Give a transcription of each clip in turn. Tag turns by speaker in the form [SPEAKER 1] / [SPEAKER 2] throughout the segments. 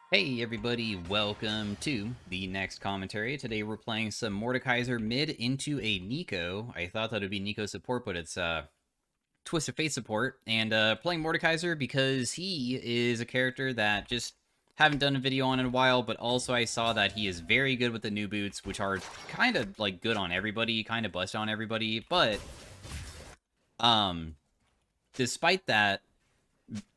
[SPEAKER 1] Hey everybody, welcome to the next commentary. Today we're playing some Mordekaiser mid into a Nico. I thought that would be Nico support, but it's Twisted Fate support. And playing Mordekaiser because he is a character that just haven't done a video on in a while, but also I saw that he is very good with the new boots, which are kind of like good on everybody, kind of bust on everybody, but um despite that,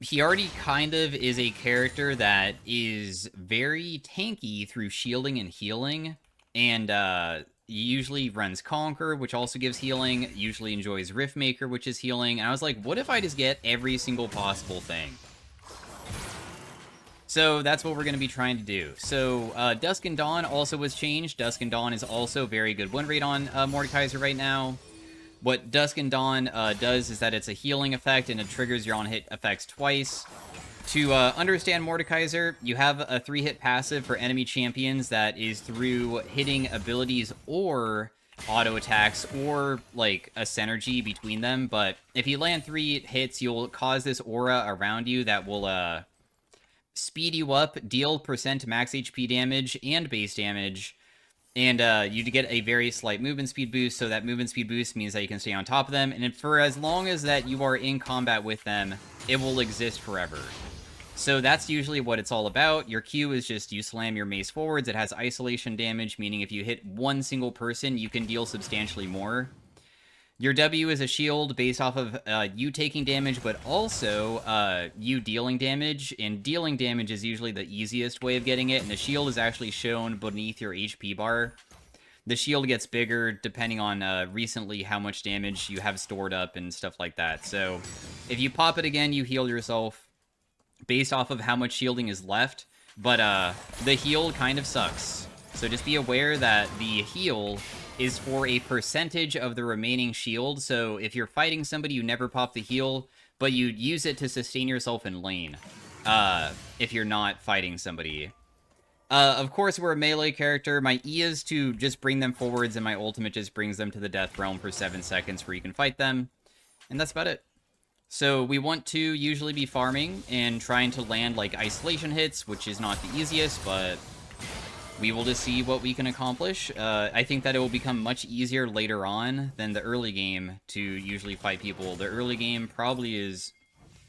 [SPEAKER 1] he already kind of is a character that is very tanky through shielding and healing, and usually runs Conquer, which also gives healing, usually enjoys Riftmaker, which is healing, and I was like, what if I just get every single possible thing? So that's what we're going to be trying to do. So Dusk and Dawn also was changed. Dusk and Dawn is also very good win rate on Mordekaiser right now. What Dusk and Dawn does is that it's a healing effect, and it triggers your on-hit effects twice. To understand Mordekaiser, you have a 3-hit passive for enemy champions that is through hitting abilities or auto attacks or like a synergy between them. But if you land 3 hits, you'll cause this aura around you that will speed you up, deal percent max HP damage and base damage, and you get a very slight movement speed boost, so that movement speed boost means that you can stay on top of them, and for as long as that you are in combat with them, it will exist forever. So that's usually what it's all about. Your Q is just you slam your mace forwards. It has isolation damage, meaning if you hit one single person, you can deal substantially more. Your W is a shield based off of you taking damage, but also you dealing damage, and dealing damage is usually the easiest way of getting it, and the shield is actually shown beneath your HP bar. The shield gets bigger depending on recently how much damage you have stored up and stuff like that. So if you pop it again, you heal yourself based off of how much shielding is left, but the heal kind of sucks. So just be aware that the heal is for a percentage of the remaining shield, so if you're fighting somebody, you never pop the heal, but you use it to sustain yourself in lane, if you're not fighting somebody. Of course, we're a melee character. My E is to just bring them forwards, and my ultimate just brings them to the death realm for 7 seconds where you can fight them, and that's about it. So we want to usually be farming and trying to land like isolation hits, which is not the easiest, but we will just see what we can accomplish. I think that it will become much easier later on than the early game to usually fight people. The early game probably is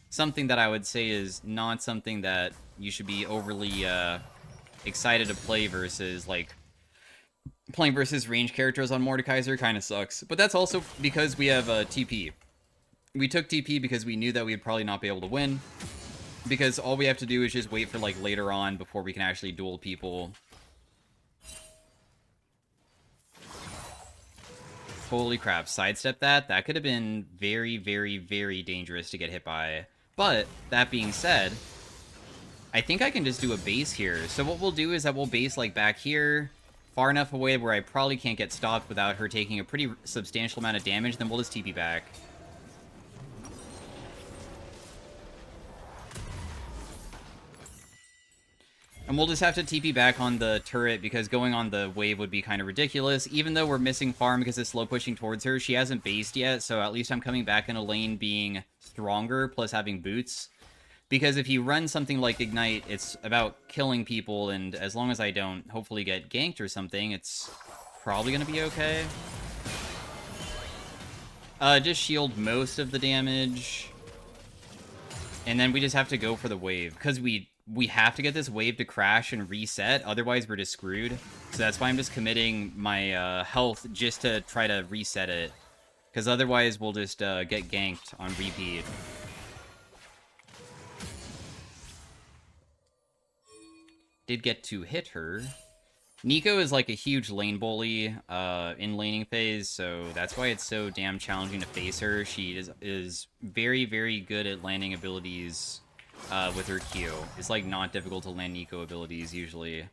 [SPEAKER 1] something that I would say is not something that you should be overly excited to play versus, like, playing versus range characters on Mordekaiser kind of sucks. But that's also because we have TP. We took TP because we knew that we'd probably not be able to win, because all we have to do is just wait for, like, later on before we can actually duel people. Holy crap, sidestep that? That could have been very, very, very dangerous to get hit by. But, that being said, I think I can just do a base here. So what we'll do is that we'll base, like, back here, far enough away where I probably can't get stopped without her taking a pretty substantial amount of damage, then we'll just TP back. And we'll just have to TP back on the turret because going on the wave would be kind of ridiculous. Even though we're missing farm because it's slow pushing towards her, she hasn't based yet, so at least I'm coming back in a lane being stronger, plus having boots. Because if you run something like Ignite, it's about killing people, and as long as I don't hopefully get ganked or something, it's probably going to be okay. Just shield most of the damage. And then we just have to go for the wave, because we have to get this wave to crash and reset, otherwise we're just screwed. So that's why I'm just committing my health just to try to reset it, because otherwise we'll just get ganked on repeat. Did get to hit her. Nico is like a huge lane bully in laning phase, so that's why it's so damn challenging to face her. She is very, very good at landing abilities with her Q. It's like not difficult to land Nico abilities usually.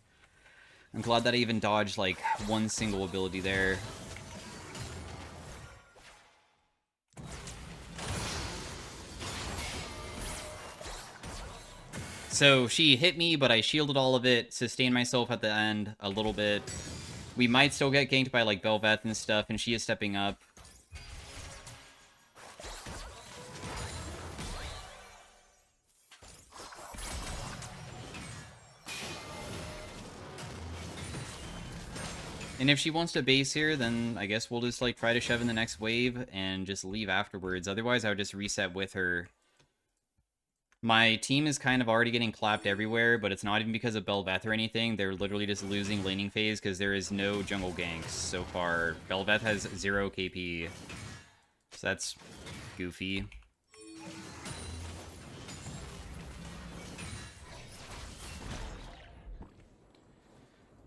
[SPEAKER 1] I'm glad that I even dodged like one single ability there. So she hit me, but I shielded all of it, sustained myself at the end a little bit. We might still get ganked by like Bel'Veth and stuff, and she is stepping up. And if she wants to base here, then I guess we'll just, like, try to shove in the next wave and just leave afterwards. Otherwise, I would just reset with her. My team is kind of already getting clapped everywhere, but it's not even because of Bel'Veth or anything. They're literally just losing laning phase because there is no jungle ganks so far. Bel'Veth has 0 KP. So that's goofy.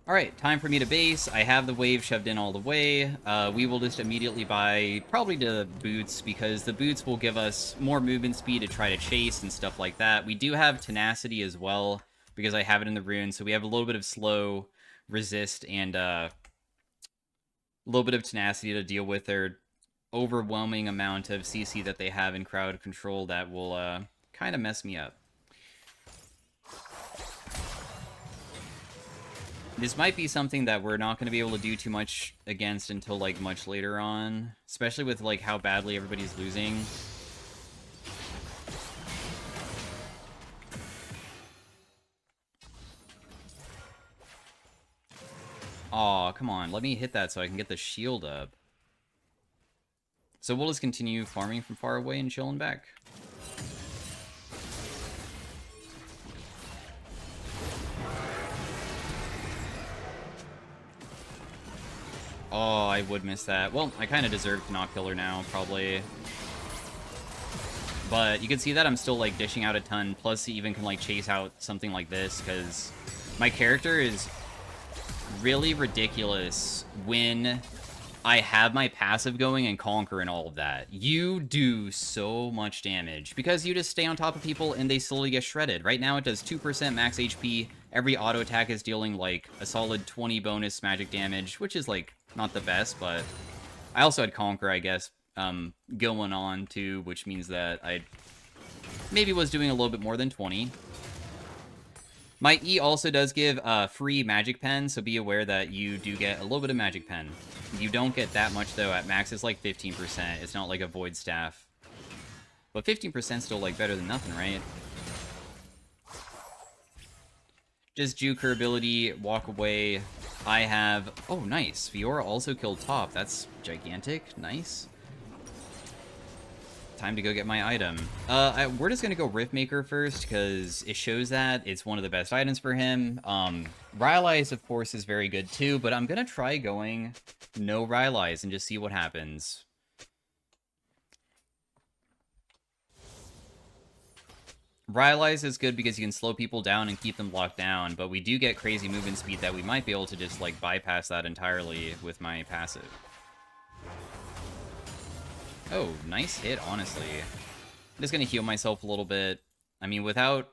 [SPEAKER 1] Alright, time for me to base. I have the wave shoved in all the way. We will just immediately buy probably the boots, because the boots will give us more movement speed to try to chase and stuff like that. We do have tenacity as well, because I have it in the rune, so we have a little bit of slow, resist, and a little bit of tenacity to deal with their overwhelming amount of CC that they have in crowd control that will kind of mess me up. This might be something that we're not going to be able to do too much against until, like, much later on. Especially with, like, how badly everybody's losing. Aw, come on. Let me hit that so I can get the shield up. So we'll just continue farming from far away and chilling back. Oh, I would miss that. Well, I kind of deserve to not kill her now, probably. But you can see that I'm still, like, dishing out a ton. Plus, he even can, like, chase out something like this, because my character is really ridiculous when I have my passive going and Conquer and all of that. You do so much damage, because you just stay on top of people and they slowly get shredded. Right now, it does 2% max HP. Every auto attack is dealing, like, a solid 20 bonus magic damage, which is, like, not the best, but I also had Conquer, I guess, going on too, which means that I maybe was doing a little bit more than 20. My E also does give free magic pen, so be aware that you do get a little bit of magic pen. You don't get that much, though. At max, it's like 15%. It's not like a void staff. But 15% still, like, better than nothing, right? Just juke her ability, walk away. I have... Oh, nice. Fiora also killed top. That's gigantic. Nice. Time to go get my item. We're just going to go Riftmaker first, because it shows that it's one of the best items for him. Rylai's, of course, is very good too, but I'm going to try going no Rylai's and just see what happens. Rylai's is good because you can slow people down and keep them locked down, but we do get crazy movement speed that we might be able to just, like, bypass that entirely with my passive. Oh, nice hit, honestly. I'm just gonna heal myself a little bit. I mean, without,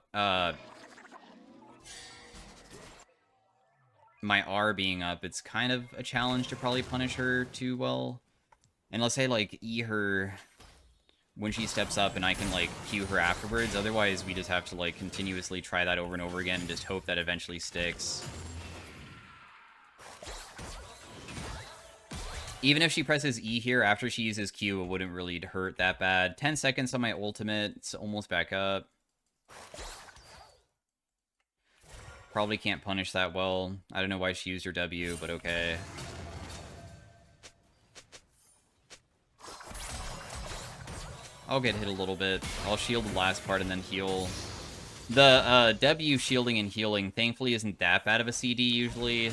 [SPEAKER 1] my R being up, it's kind of a challenge to probably punish her too well. Unless I, like, E her when she steps up and I can, like, Q her afterwards. Otherwise, we just have to, like, continuously try that over and over again and just hope that eventually sticks. Even if she presses E here after she uses Q, it wouldn't really hurt that bad. 10 seconds on my ultimate. It's almost back up. Probably can't punish that well. I don't know why she used her W, but okay. I'll get hit a little bit. I'll shield the last part and then heal. The W shielding and healing, thankfully, isn't that bad of a CD usually,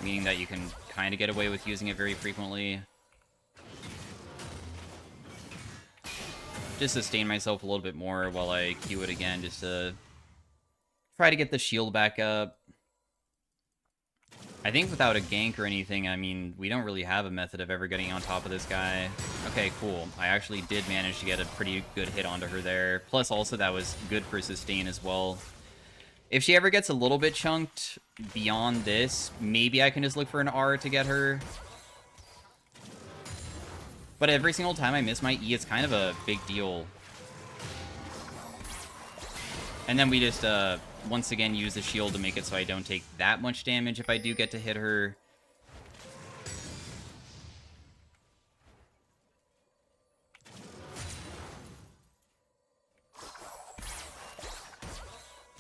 [SPEAKER 1] meaning that you can kind of get away with using it very frequently. Just sustain myself a little bit more while I Q it again, just to try to get the shield back up. I think without a gank or anything, I mean, we don't really have a method of ever getting on top of this guy. Okay, cool. I actually did manage to get a pretty good hit onto her there. Plus, also, that was good for sustain as well. If she ever gets a little bit chunked beyond this, maybe I can just look for an R to get her. But every single time I miss my E, it's kind of a big deal. And then we just, once again, use the shield to make it so I don't take that much damage if I do get to hit her.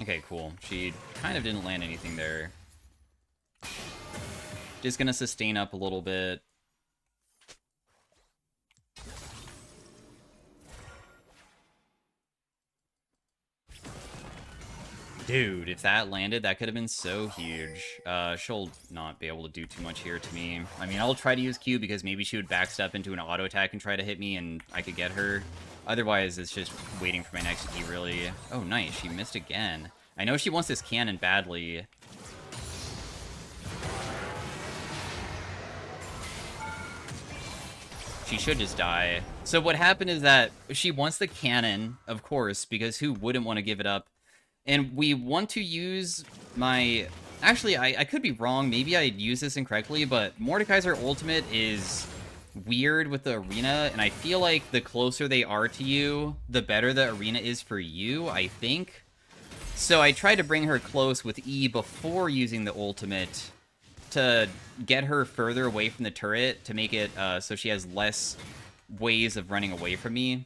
[SPEAKER 1] Okay, cool. She kind of didn't land anything there. Just gonna sustain up a little bit. Dude, if that landed, that could have been so huge. She'll not be able to do too much here to me. I mean, I'll try to use Q because maybe she would backstep into an auto attack and try to hit me and I could get her. Otherwise, it's just waiting for my next E, really. Oh, nice. She missed again. I know she wants this cannon badly. She should just die. So what happened is that she wants the cannon, of course, because who wouldn't want to give it up? And we want to use my... Actually, I could be wrong. Maybe I used this incorrectly, but Mordekaiser Ultimate is weird with the arena, and I feel like the closer they are to you, the better the arena is for you, I think. So I tried to bring her close with E before using the ultimate to get her further away from the turret to make it so she has less ways of running away from me.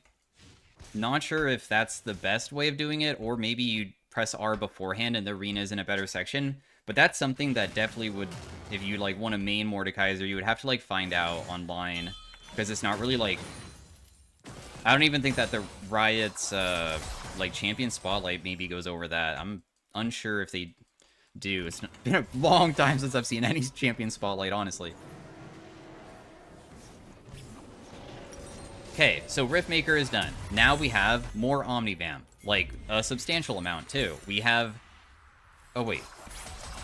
[SPEAKER 1] Not sure if that's the best way of doing it, or maybe you press R beforehand and the arena is in a better section. But that's something that definitely would, if you like want to main Mordekaiser, you would have to like find out online, because it's not really like... I don't even think that the Riot's like champion spotlight maybe goes over that. I'm unsure if they do. It's been a long time since I've seen any champion spotlight, honestly. Okay, so Riftmaker is done. Now we have more OmniVamp. Like, a substantial amount, too. We have... Oh, wait.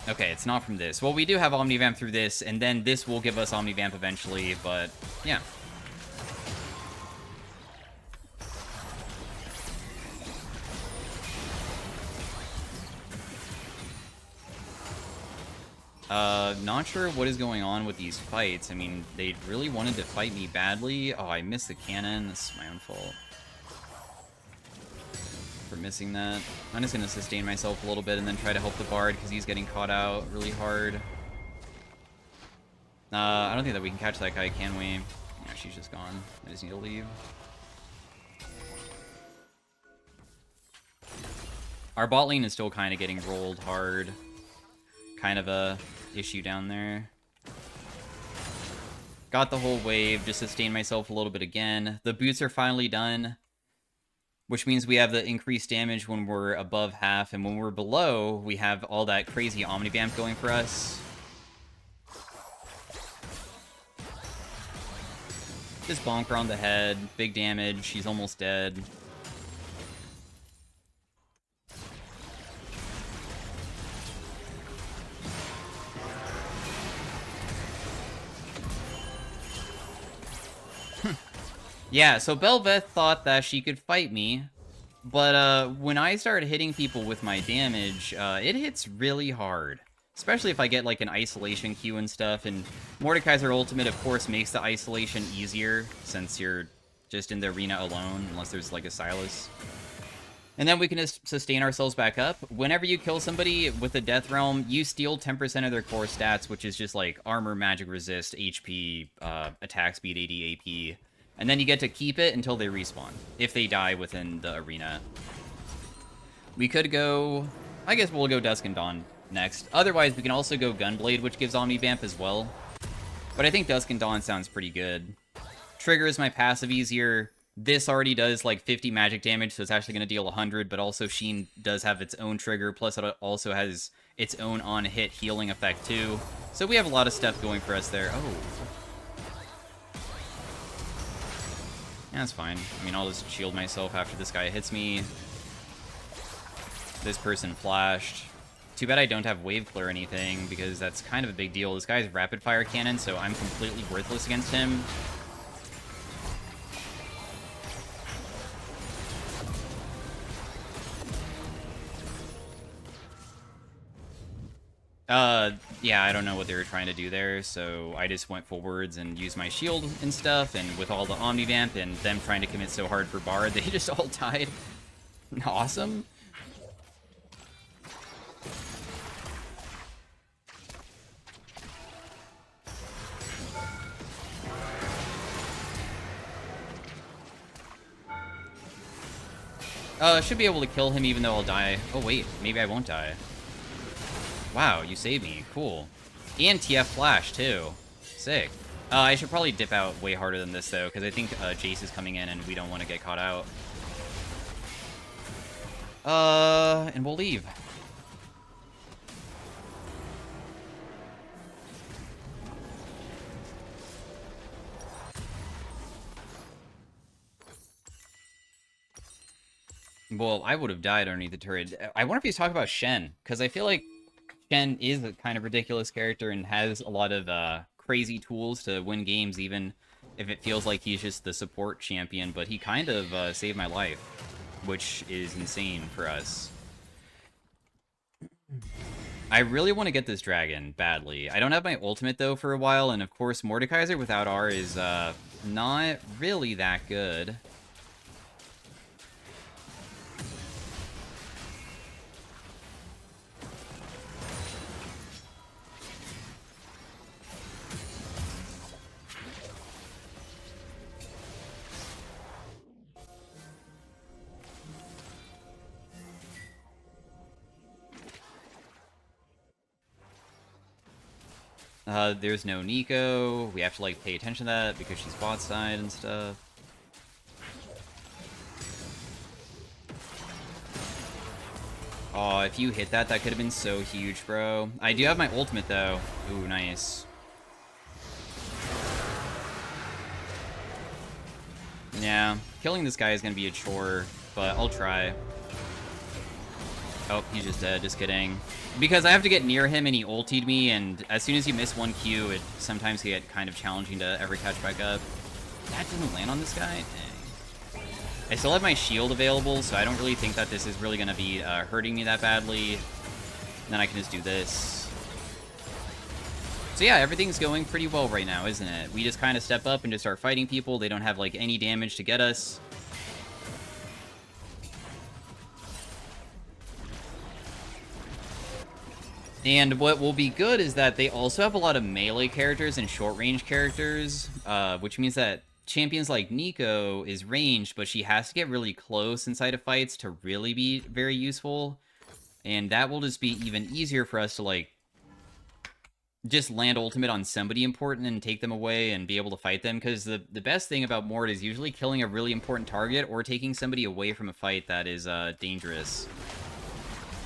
[SPEAKER 1] Okay, it's not from this. Well, we do have OmniVamp through this, and then this will give us OmniVamp eventually, but, yeah. Not sure what is going on with these fights. I mean, they really wanted to fight me badly. Oh, I missed the cannon. This is my own fault for missing that. I'm just going to sustain myself a little bit and then try to help the Bard because he's getting caught out really hard. I don't think that we can catch that guy, can we? Yeah, she's just gone. I just need to leave. Our bot lane is still kind of getting rolled hard. Kind of a issue down there. Got the whole wave, just sustained myself a little bit again. The boots are finally done, which means we have the increased damage when we're above half, and when we're below, we have all that crazy OmniVamp going for us. Just bonk her on the head, big damage, she's almost dead. Yeah, so Belveth thought that she could fight me, but when I started hitting people with my damage, it hits really hard. Especially if I get like an isolation Q and stuff, and Mordekaiser Ultimate of course makes the isolation easier, since you're just in the arena alone, unless there's like a Silas. And then we can just sustain ourselves back up. Whenever you kill somebody with the Death Realm, you steal 10% of their core stats, which is just like armor, magic resist, HP, attack speed, AD, AP. And then you get to keep it until they respawn, if they die within the arena. We could go... I guess we'll go Dusk and Dawn next. Otherwise, we can also go Gunblade, which gives OmniVamp as well. But I think Dusk and Dawn sounds pretty good. Triggers my passive easier. This already does like 50 magic damage, so it's actually going to deal 100, but also Sheen does have its own trigger, plus it also has its own on-hit healing effect too. So we have a lot of stuff going for us there. Oh. Yeah, that's fine. I mean, I'll just shield myself after this guy hits me. This person flashed. Too bad I don't have wave clear or anything, because that's kind of a big deal. This guy's rapid fire cannon, so I'm completely worthless against him. Yeah, I don't know what they were trying to do there, so I just went forwards and used my shield and stuff, and with all the OmniVamp and them trying to commit so hard for Bard, they just all died. Awesome. Should be able to kill him even though I'll die. Oh wait, maybe I won't die. Wow, you saved me. Cool. And TF Flash, too. Sick. I should probably dip out way harder than this, though, because I think Jace is coming in and we don't want to get caught out. And we'll leave. Well, I would have died underneath the turret. I wonder if he's talking about Shen, because I feel like Shen is a kind of ridiculous character and has a lot of crazy tools to win games, even if it feels like he's just the support champion, but he kind of saved my life, which is insane for us. I really want to get this dragon, badly. I don't have my ultimate, though, for a while, and of course, Mordekaiser without R is not really that good. There's no Nico. We have to, like, pay attention to that because she's bot side and stuff. Oh, if you hit that, that could have been so huge, bro. I do have my ultimate, though. Ooh, nice. Yeah, killing this guy is going to be a chore, but I'll try. Oh, he's just dead. Just kidding. Because I have to get near him and he ultied me, and as soon as you miss one Q, it sometimes can get kind of challenging to ever catch back up. That didn't land on this guy? Dang. I still have my shield available, so I don't really think that this is really going to be hurting me that badly. And then I can just do this. So yeah, everything's going pretty well right now, isn't it? We just kind of step up and just start fighting people. They don't have, like, any damage to get us. And what will be good is that they also have a lot of melee characters and short-range characters, which means that champions like Nico is ranged, but she has to get really close inside of fights to really be very useful. And that will just be even easier for us to, like, just land ultimate on somebody important and take them away and be able to fight them. Because the best thing about Mord is usually killing a really important target or taking somebody away from a fight that is dangerous,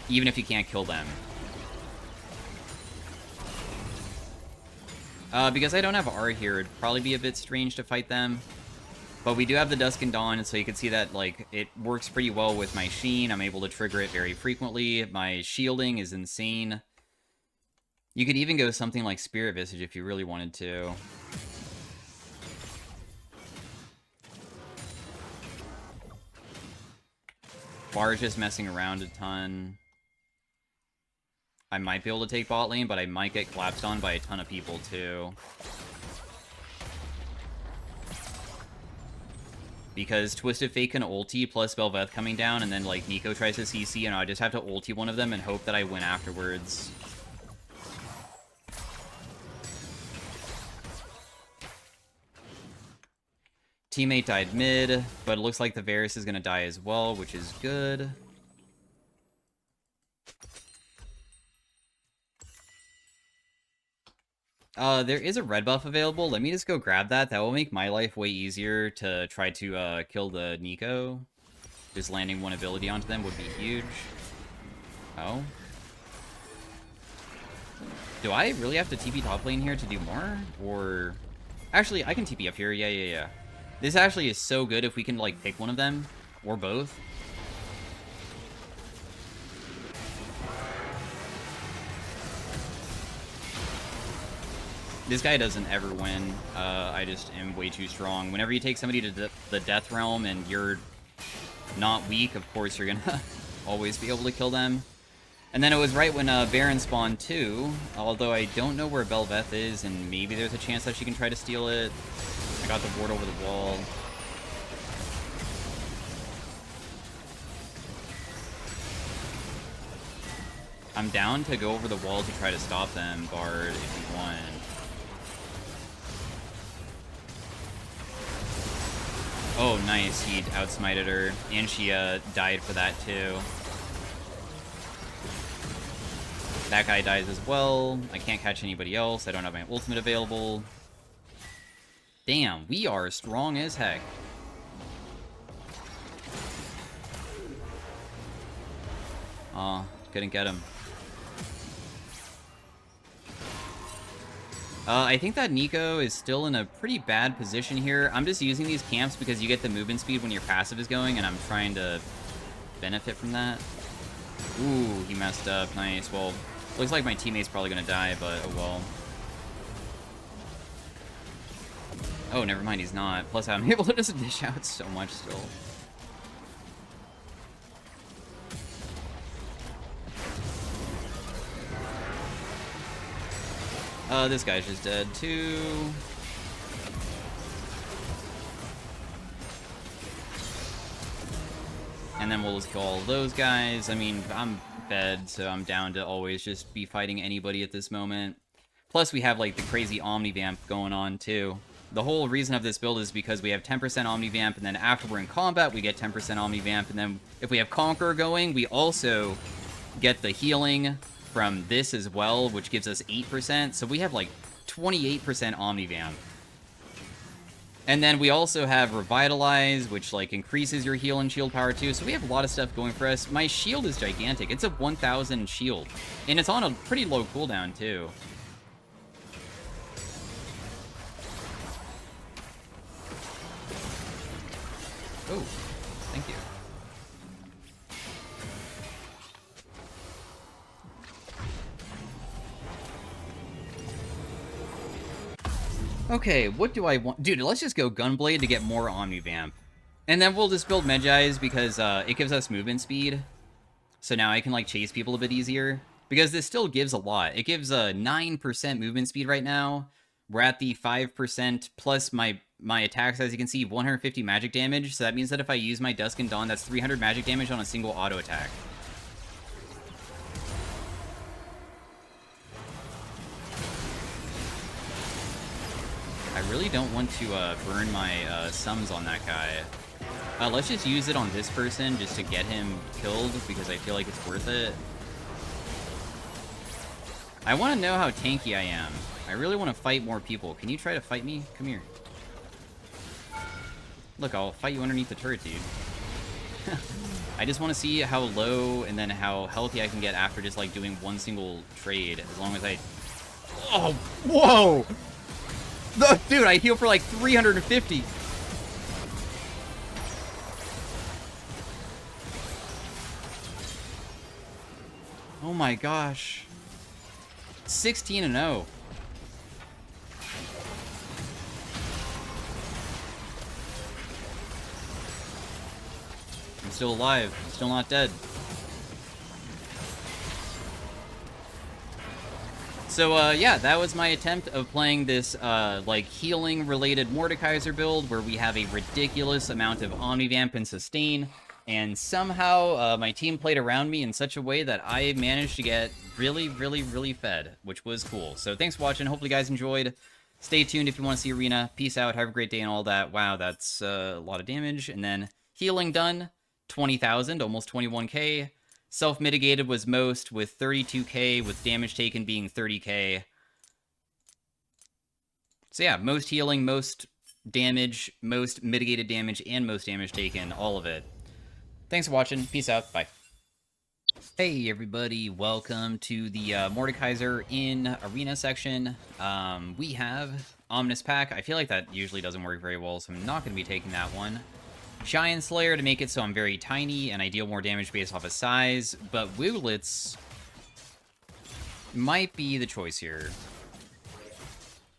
[SPEAKER 1] even if you can't kill them. Because I don't have R here, it'd probably be a bit strange to fight them. But we do have the Dusk and Dawn, so you can see that, like, it works pretty well with my Sheen. I'm able to trigger it very frequently. My shielding is insane. You could even go something like Spirit Visage if you really wanted to. Bar's just messing around a ton. I might be able to take bot lane, but I might get collapsed on by a ton of people, too. Because Twisted Fate can ulti, plus Bel'Veth coming down, and then, like, Nico tries to CC, and I just have to ulti one of them and hope that I win afterwards. Teammate died mid, but it looks like the Varus is going to die as well, which is good. There is a red buff available. Let me just go grab that. That will make my life way easier to try to kill the Nico. Just landing one ability onto them would be huge. Oh. Do I really have to TP top lane here to do more? Or... Actually, I can TP up here. Yeah. This actually is so good if we can, like, pick one of them. Or both. This guy doesn't ever win. I just am way too strong. Whenever you take somebody to the Death Realm and you're not weak, of course you're gonna always be able to kill them. And then it was right when Baron spawned too, although I don't know where Bel'Veth is, and maybe there's a chance that she can try to steal it. I got the ward over the wall. I'm down to go over the wall to try to stop them, Bard, if you want. Oh, nice. He outsmited her. And she died for that, too. That guy dies as well. I can't catch anybody else. I don't have my ultimate available. Damn, we are strong as heck. Oh, couldn't get him. I think that Nico is still in a pretty bad position here. I'm just using these camps because you get the movement speed when your passive is going, and I'm trying to benefit from that. Ooh, he messed up. Nice. Well, looks like my teammate's probably gonna die, but oh well. Oh, never mind, he's not. Plus, I'm able to just dish out so much still. This guy's just dead too. And then we'll just kill all those guys. I mean, I'm fed, so I'm down to always just be fighting anybody at this moment. Plus, we have, like, the crazy OMNIVAMP going on, too. The whole reason of this build is because we have 10% OMNIVAMP, and then after we're in combat, we get 10% OMNIVAMP, and then if we have Conqueror going, we also get the healing from this as well, which gives us 8%, so we have, like, 28% OMNIVAMP. And then we also have Revitalize, which, like, increases your heal and shield power, too. So we have a lot of stuff going for us. My shield is gigantic. It's a 1,000 shield. And it's on a pretty low cooldown, too. Oh, thank you. Okay, what do I want? Dude, let's just go Gunblade to get more OMNIVAMP. And then we'll just build Medjai's because it gives us movement speed. So now I can, like, chase people a bit easier. Because this still gives a lot. It gives 9% movement speed right now. We're at the 5% plus my attacks, as you can see, 150 magic damage. So that means that if I use my Dusk and Dawn, that's 300 magic damage on a single auto attack. I really don't want to burn my sums on that guy. Let's just use it on this person just to get him killed because I feel like it's worth it. I want to know how tanky I am. I really want to fight more people. Can you try to fight me? Come here. Look, I'll fight you underneath the turret, dude. I just want to see how low and then how healthy I can get after just, like, doing one single trade. As long as I... Oh, whoa! Dude, I heal for, like, 350. Oh my gosh. 16-0. I'm still alive. I'm still not dead. So, yeah, that was my attempt of playing this, like, healing-related Mordekaiser build, where we have a ridiculous amount of OmniVamp and Sustain, and somehow, my team played around me in such a way that I managed to get really, really, really fed, which was cool. So, thanks for watching. Hopefully you guys enjoyed. Stay tuned if you want to see Arena. Peace out. Have a great day and all that. Wow, that's a lot of damage. And then, healing done. 20,000, almost 21k. Self-mitigated was most, with 32k, with damage taken being 30k. So yeah, most healing, most damage, most mitigated damage, and most damage taken, all of it. Thanks for watching. Peace out. Bye. Hey everybody, welcome to the Mordekaiser in Arena section. We have Omnis Pack. I feel like that usually doesn't work very well, so I'm not going to be taking that one. Giant Slayer to make it so I'm very tiny and I deal more damage based off of size, but Wooglets might be the choice here.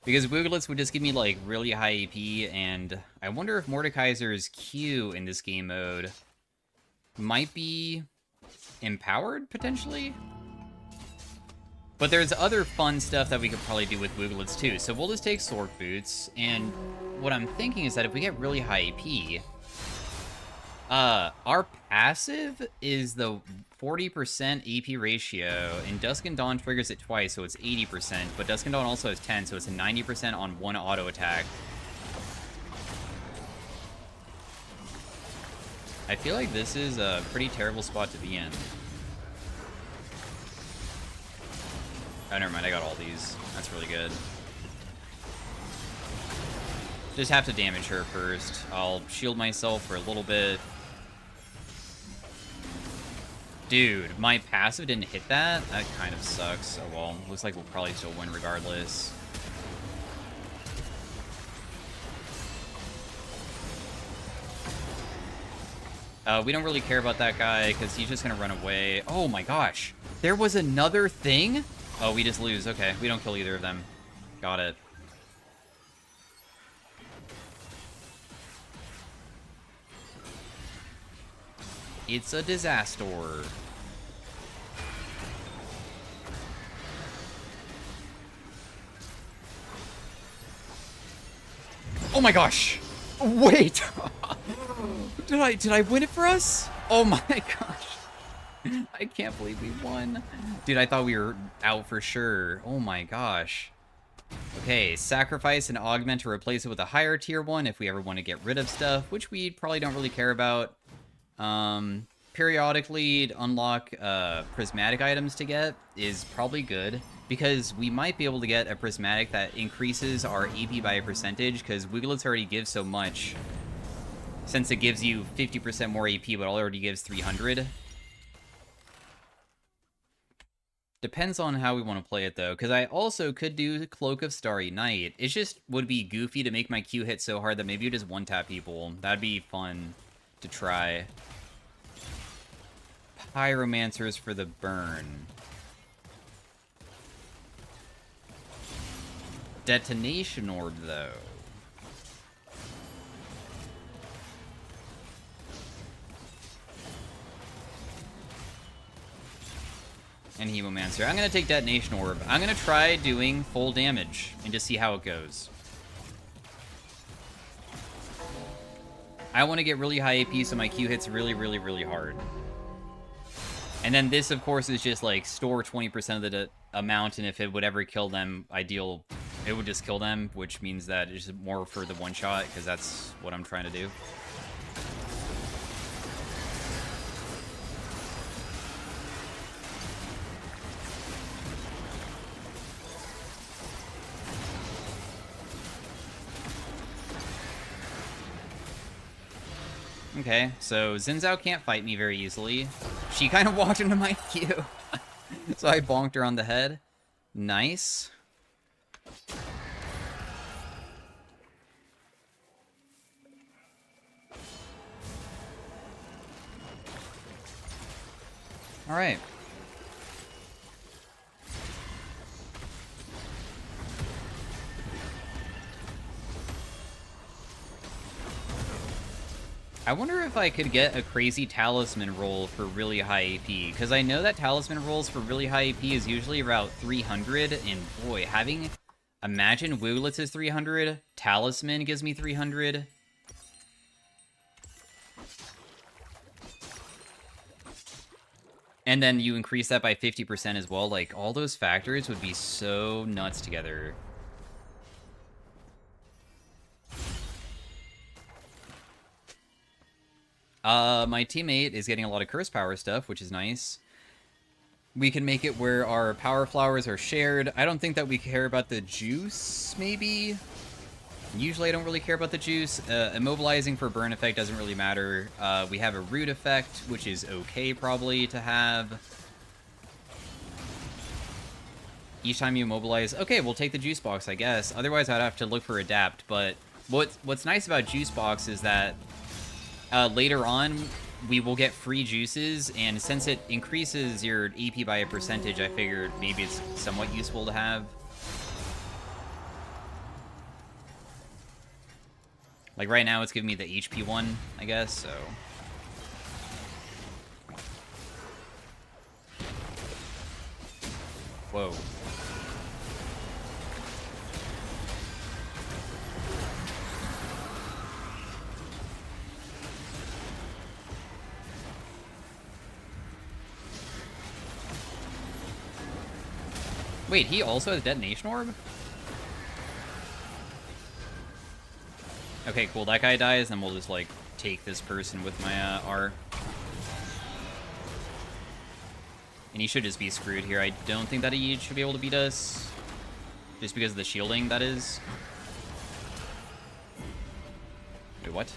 [SPEAKER 1] Because Wooglets would just give me, like, really high AP, and I wonder if Mordekaiser's Q in this game mode might be empowered, potentially? But there's other fun stuff that we could probably do with Wooglets, too. So we'll just take Sork Boots, and what I'm thinking is that if we get really high AP... our passive is the 40% AP ratio, and Dusk and Dawn triggers it twice, so it's 80%, but Dusk and Dawn also has 10, so it's a 90% on one auto attack. I feel like this is a pretty terrible spot to be in. Oh, never mind, I got all these. That's really good. Just have to damage her first. I'll shield myself for a little bit. Dude, my passive didn't hit that? That kind of sucks. Oh well, looks like we'll probably still win regardless. We don't really care about that guy, because he's just going to run away. Oh my gosh. There was another thing? Oh, we just lose. Okay, we don't kill either of them. Got it. It's a disaster. Oh my gosh! Wait! Did I win it for us? Oh my gosh. I can't believe we won. Dude, I thought we were out for sure. Oh my gosh. Okay, sacrifice and augment to replace it with a higher tier one if we ever want to get rid of stuff, which we probably don't really care about. Periodically unlock prismatic items to get is probably good, because we might be able to get a prismatic that increases our AP by a percentage, because Wiglets already gives so much, since it gives you 50% more AP, but already gives 300. Depends on how we want to play it, though, because I also could do Cloak of Starry Night. It just would be goofy to make my Q hit so hard that maybe you just one-tap people. That'd be fun to try. Pyromancers for the burn. Detonation Orb, though. And Hemomancer. I'm going to take Detonation Orb. I'm going to try doing full damage and just see how it goes. I want to get really high AP so my Q hits really, really, really hard. And then this, of course, is just like store 20% of the amount, and if it would ever kill them, it would just kill them, which means that it's more for the one shot, because that's what I'm trying to do. Okay, so Xin Zhao can't fight me very easily. She kind of walked into my queue. So I bonked her on the head. Nice. Alright. I wonder if I could get a crazy talisman roll for really high AP, because I know that talisman rolls for really high AP is usually about 300, and boy, imagine Wiglets is 300, talisman gives me 300. And then you increase that by 50% as well, like, all those factors would be so nuts together. My teammate is getting a lot of curse power stuff, which is nice. We can make it where our power flowers are shared. I don't think that we care about the juice, maybe? Usually I don't really care about the juice. Immobilizing for burn effect doesn't really matter. We have a root effect, which is okay probably to have. Each time you immobilize... Okay, we'll take the juice box, I guess. Otherwise I'd have to look for adapt, but what's nice about juice box is that later on, we will get free juices, and since it increases your AP by a percentage, I figured maybe it's somewhat useful to have. Like right now, it's giving me the HP one, I guess, so... Whoa. Wait, he also has a detonation orb? Okay, cool. That guy dies, then we'll just, like, take this person with my R. And he should just be screwed here. I don't think that he should be able to beat us. Just because of the shielding, that is. Wait, what?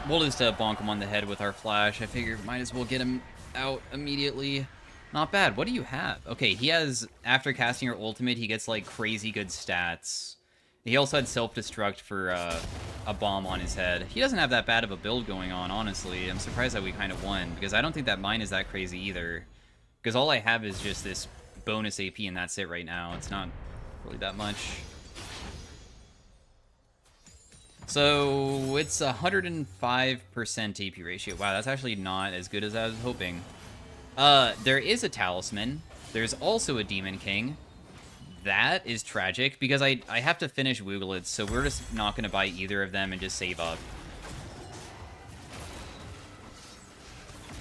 [SPEAKER 1] We'll just bonk him on the head with our flash. I figure might as well get him out immediately. Not bad. What do you have? Okay, he has, after casting your ultimate, he gets, like, crazy good stats. He also had self-destruct for a bomb on his head. He doesn't have that bad of a build going on, honestly. I'm surprised that we kind of won, because I don't think that mine is that crazy either. Because all I have is just this bonus AP, and that's it right now. It's not really that much. So, it's 105% AP ratio. Wow, that's actually not as good as I was hoping. There is a Talisman. There's also a Demon King. That is tragic, because I have to finish Wooglets, so we're just not going to buy either of them and just save up.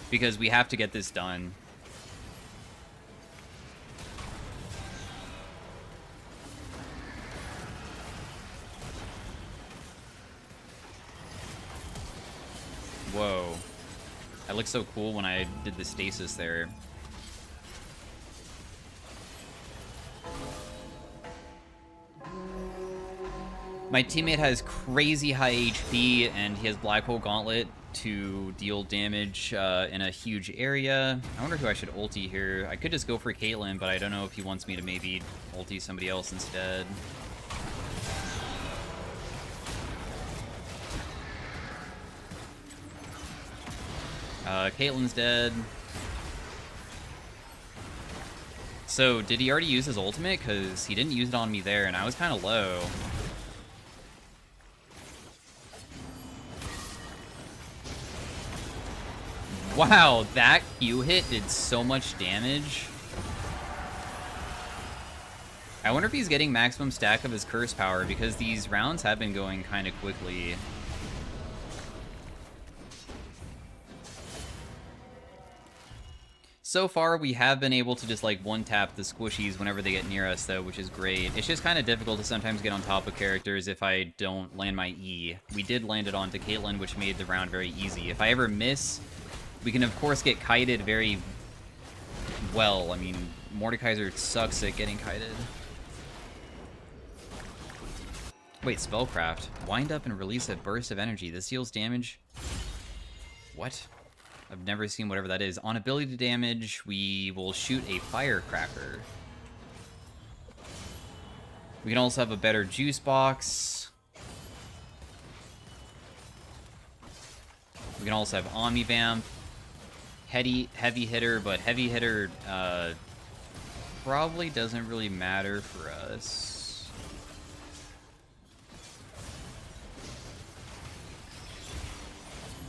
[SPEAKER 1] Because we have to get this done. Whoa. That looked so cool when I did the stasis there. My teammate has crazy high HP, and he has Black Hole Gauntlet to deal damage in a huge area. I wonder who I should ulti here. I could just go for Caitlyn, but I don't know if he wants me to maybe ulti somebody else instead. Caitlyn's dead. So, did he already use his ultimate? Because he didn't use it on me there, and I was kind of low. Wow, that Q hit did so much damage. I wonder if he's getting maximum stack of his curse power, because these rounds have been going kind of quickly. So far, we have been able to just, like, one-tap the squishies whenever they get near us, though, which is great. It's just kind of difficult to sometimes get on top of characters if I don't land my E. We did land it onto Caitlyn, which made the round very easy. If I ever miss, we can, of course, get kited very well. I mean, Mordekaiser sucks at getting kited. Wait, Spellcraft. Wind up and release a burst of energy. This deals damage. What? I've never seen whatever that is. On ability damage, we will shoot a firecracker. We can also have a better juice box. We can also have OMNIVAMP. Heavy hitter, but heavy hitter probably doesn't really matter for us.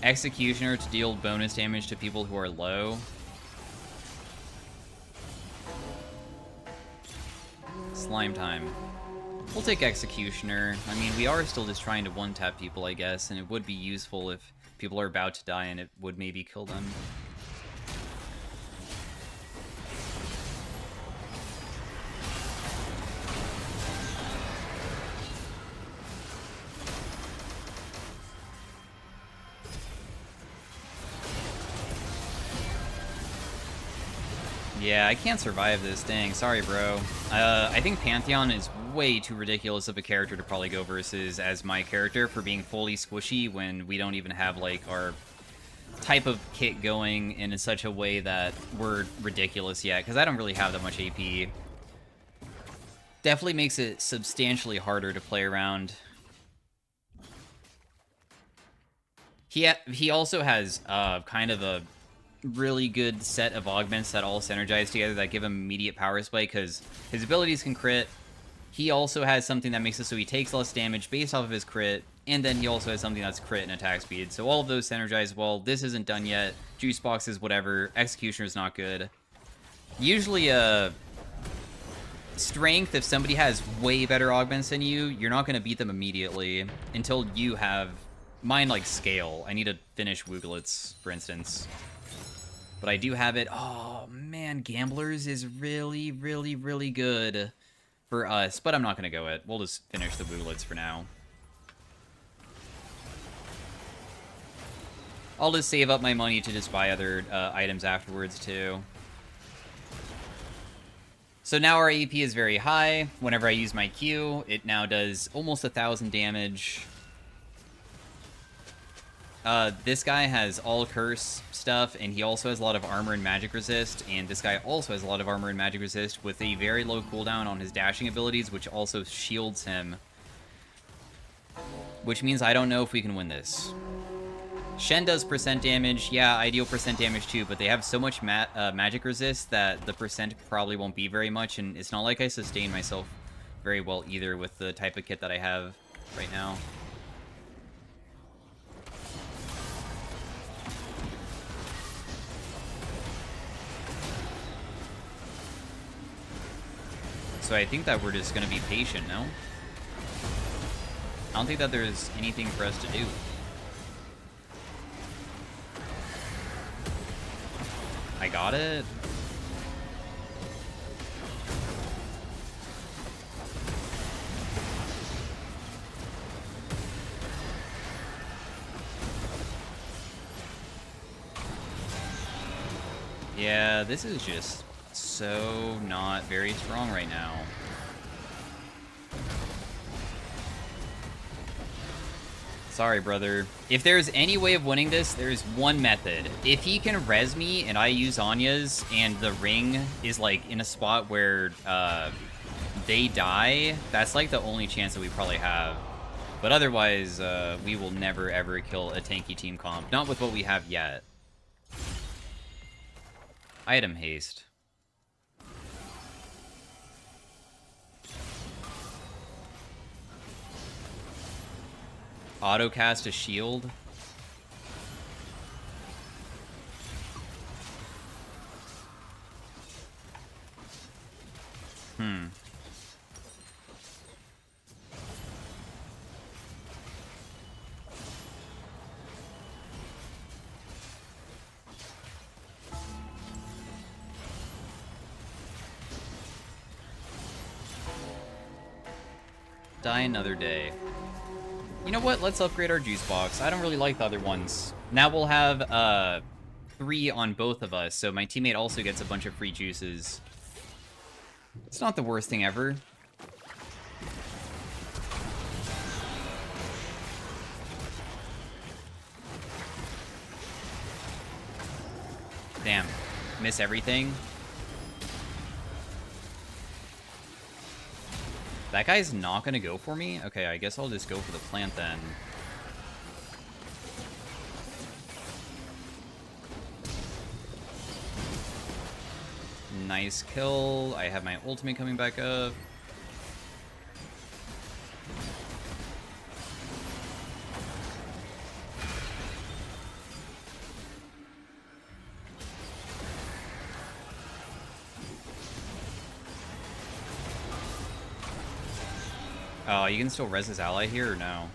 [SPEAKER 1] Executioner to deal bonus damage to people who are low. Slime time. We'll take Executioner. I mean, we are still just trying to one-tap people, I guess, and it would be useful if people are about to die and it would maybe kill them. Yeah, I can't survive this. Dang, sorry, bro. I think Pantheon is way too ridiculous of a character to probably go versus as my character for being fully squishy when we don't even have, like, our type of kit going in such a way that we're ridiculous yet, because I don't really have that much AP. Definitely makes it substantially harder to play around. He also has kind of a really good set of augments that all synergize together that give him immediate power spike, because his abilities can crit. He also has something that makes it so he takes less damage based off of his crit, and then he also has something that's crit and attack speed. So all of those synergize well. This isn't done yet. Juice box is whatever. Executioner is not good. Usually strength, if somebody has way better augments than you, you're not going to beat them immediately until you have mine, like, scale. I need to finish Wooglets, for instance. But I do have it. Oh, man, Gamblers is really, really, really good for us. But I'm not going to go it. We'll just finish the Wooglets for now. I'll just save up my money to just buy other items afterwards, too. So now our AP is very high. Whenever I use my Q, it now does almost 1,000 damage. This guy has all curse stuff, and he also has a lot of armor and magic resist, and this guy also has a lot of armor and magic resist with a very low cooldown on his dashing abilities, which also shields him. Which means I don't know if we can win this. Shen does percent damage. Yeah, I deal percent damage too, but they have so much magic resist that the percent probably won't be very much, and it's not like I sustain myself very well either with the type of kit that I have right now. So I think that we're just going to be patient, no? I don't think that there's anything for us to do. I got it. Yeah, this is just so not very strong right now. Sorry, brother. If there's any way of winning this, there's one method. If he can res me and I use Anya's and the ring is like in a spot where they die, that's like the only chance that we probably have. But otherwise, we will never ever kill a tanky team comp. Not with what we have yet. Item haste. Auto cast a shield. Die another day. You know what? Let's upgrade our juice box. I don't really like the other ones. Now we'll have 3 on both of us, so my teammate also gets a bunch of free juices. It's not the worst thing ever. Damn. Miss everything. That guy's not gonna go for me? Okay, I guess I'll just go for the plant then. Nice kill. I have my ultimate coming back up. Oh, you can still res his ally here or no?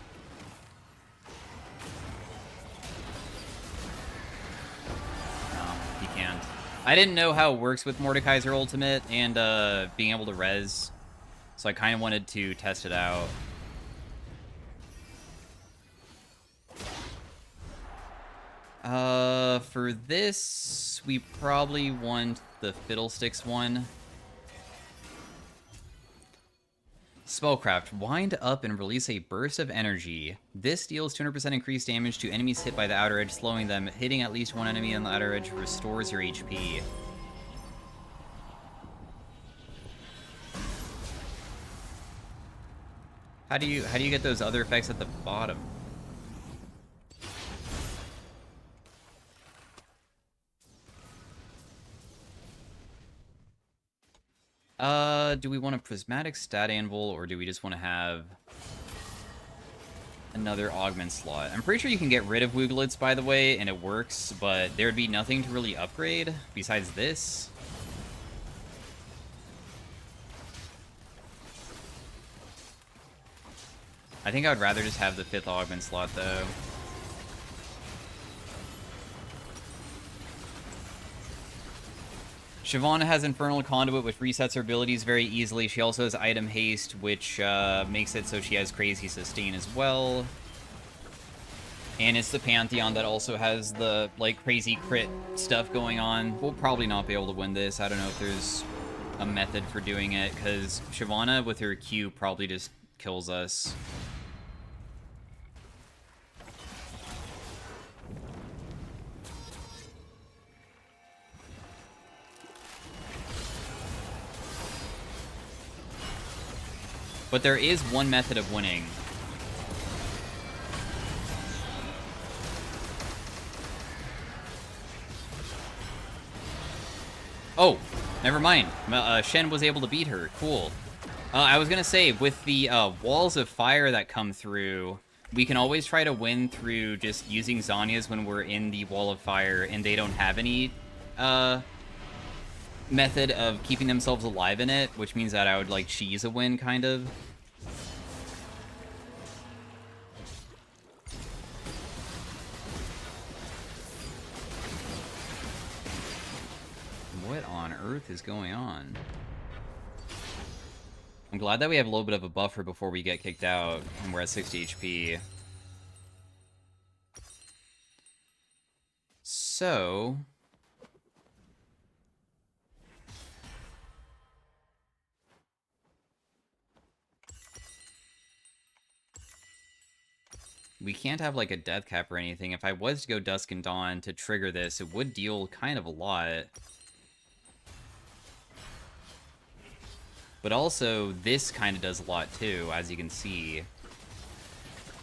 [SPEAKER 1] No, he can't. I didn't know how it works with Mordekaiser ultimate and being able to res, so I kind of wanted to test it out. For this, we probably want the Fiddlesticks one. Spellcraft. Wind up and release a burst of energy. This deals 200% increased damage to enemies hit by the outer edge, slowing them. Hitting at least one enemy on the outer edge restores your HP. How do you get those other effects at the bottom? Do we want a Prismatic Stat Anvil, or do we just want to have another augment slot? I'm pretty sure you can get rid of Wooglets, by the way, and it works, but there'd be nothing to really upgrade besides this. I think I would rather just have the 5th augment slot, though. Shyvana has Infernal Conduit, which resets her abilities very easily. She also has Item Haste, which makes it so she has crazy sustain as well. And it's the Pantheon that also has the, like, crazy crit stuff going on. We'll probably not be able to win this. I don't know if there's a method for doing it, because Shyvana with her Q probably just kills us. But there is one method of winning. Oh, never mind. Shen was able to beat her. Cool. I was gonna say, with the walls of fire that come through, we can always try to win through just using Zhonya's when we're in the wall of fire and they don't have any method of keeping themselves alive in it, which means that I would, like, cheese a win, kind of. What on earth is going on? I'm glad that we have a little bit of a buffer before we get kicked out, and we're at 60 HP. So... we can't have, like, a death cap or anything. If I was to go Dusk and Dawn to trigger this, it would deal kind of a lot. But also, this kind of does a lot, too, as you can see.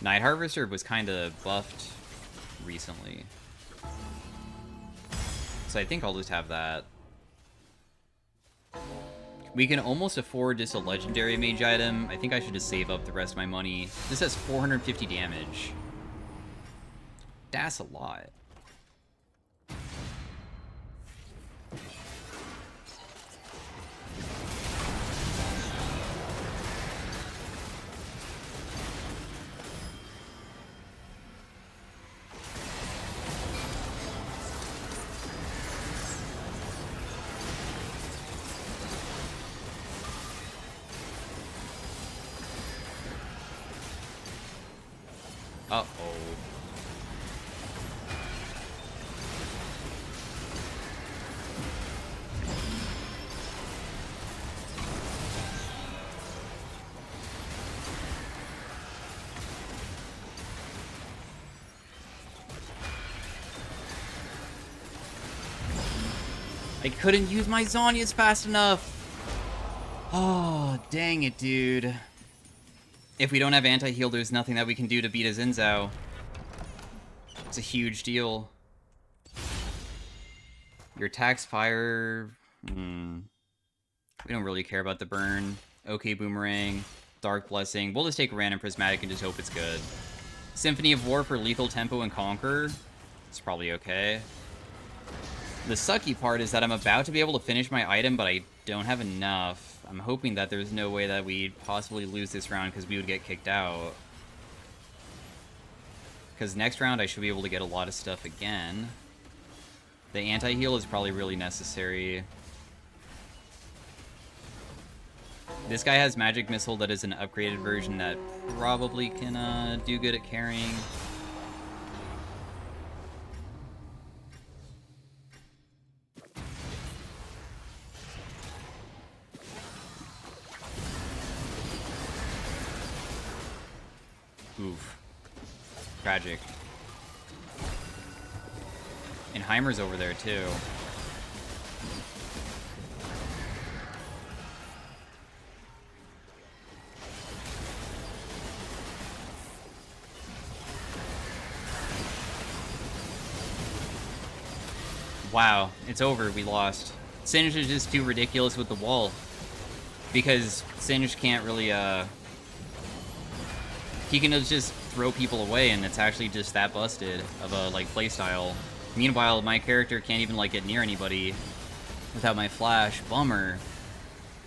[SPEAKER 1] Night Harvester was kind of buffed recently. So I think I'll just have that. We can almost afford just a legendary mage item. I think I should just save up the rest of my money. This has 450 damage. That's a lot. Uh-oh. I couldn't use my Zhonya's fast enough. Oh, dang it, dude. If we don't have anti-heal, there's nothing that we can do to beat a Xin Zhao. It's a huge deal. Your attacks fire... We don't really care about the burn. Okay, Boomerang. Dark Blessing. We'll just take Random Prismatic and just hope it's good. Symphony of War for Lethal Tempo and Conquer. It's probably okay. The sucky part is that I'm about to be able to finish my item, but I don't have enough. I'm hoping that there's no way that we'd possibly lose this round because we would get kicked out. Because next round I should be able to get a lot of stuff again. The anti-heal is probably really necessary. This guy has Magic Missile that is an upgraded version that probably can do good at carrying. Oof. Tragic. And Heimer's over there, too. Wow, it's over. We lost. Singed is just too ridiculous with the wall. Because Singed can't really, he can just throw people away, and it's actually just that busted of a, like, playstyle. Meanwhile, my character can't even, like, get near anybody without my flash. Bummer.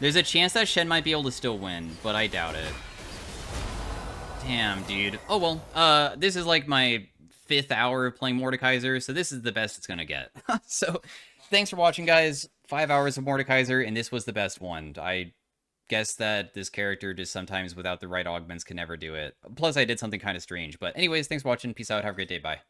[SPEAKER 1] There's a chance that Shen might be able to still win, but I doubt it. Damn, dude. Oh, well. This is, like, my 5th hour of playing Mordekaiser, so this is the best it's gonna get. So, thanks for watching, guys. 5 hours of Mordekaiser, and this was the best one. guess that this character just sometimes without the right augments can never do it. Plus, I did something kind of strange. But anyways, thanks for watching. Peace out. Have a great day. Bye.